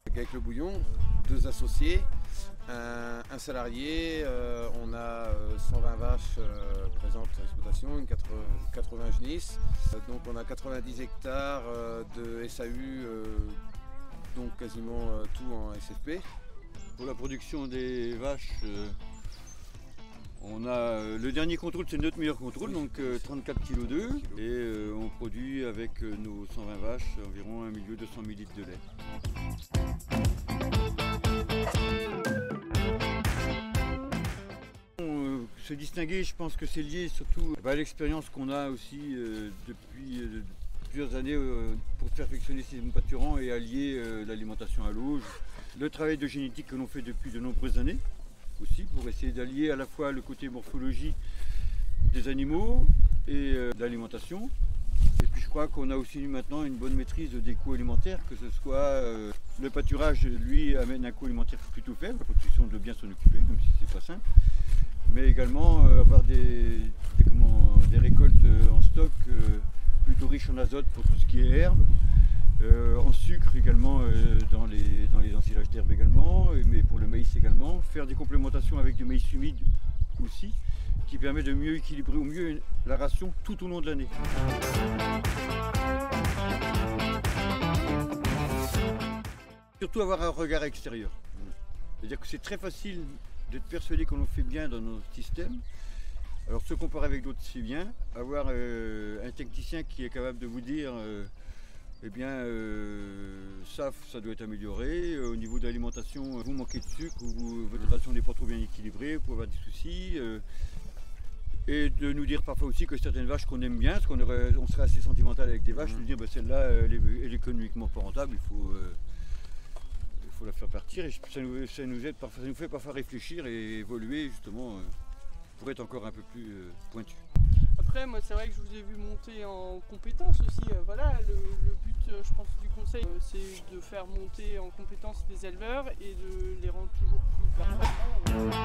Avec le bouillon, 2 associés, un salarié, on a 120 vaches présentes en exploitation, 80 genisses. Donc on a 90 hectares de SAU, donc quasiment tout en SFP. Pour la production des vaches, on a le dernier contrôle, c'est notre meilleur contrôle, donc 34 kg d'œufs, et on produit avec nos 120 vaches environ 1 200 000 litres de lait. Se distinguer, je pense que c'est lié surtout à l'expérience qu'on a aussi depuis plusieurs années pour perfectionner ces pâturants et allier l'alimentation à l'eau. Le travail de génétique que l'on fait depuis de nombreuses années aussi pour essayer d'allier à la fois le côté morphologie des animaux et l'alimentation. Et puis je crois qu'on a aussi maintenant une bonne maîtrise des coûts alimentaires, que ce soit le pâturage, lui, amène un coût alimentaire plutôt faible, à condition de bien s'en occuper, même si c'est pas simple. Mais également avoir des récoltes en stock plutôt riches en azote pour tout ce qui est herbe, en sucre également dans les ensilages d'herbe également, mais pour le maïs également. Faire des complémentations avec du maïs humide aussi, qui permet de mieux équilibrer au mieux la ration tout au long de l'année. Surtout avoir un regard extérieur. C'est-à-dire que c'est très facile d'être persuadé qu'on le fait bien dans notre système. Alors se comparer avec d'autres, c'est bien. Avoir un technicien qui est capable de vous dire eh bien ça doit être amélioré. Au niveau de l'alimentation, vous manquez de sucre, ou votre ration n'est pas trop bien équilibrée, vous pouvez avoir des soucis. Et de nous dire parfois aussi que certaines vaches qu'on aime bien, parce qu'on serait assez sentimental avec des vaches, de dire celle-là elle est économiquement pas rentable, il faut la faire partir, et ça nous fait parfois réfléchir et évoluer justement pour être encore un peu plus pointu. Après, moi c'est vrai que je vous ai vu monter en compétences aussi. Voilà, le but je pense du conseil c'est de faire monter en compétences les éleveurs et de les rendre toujours plus performants.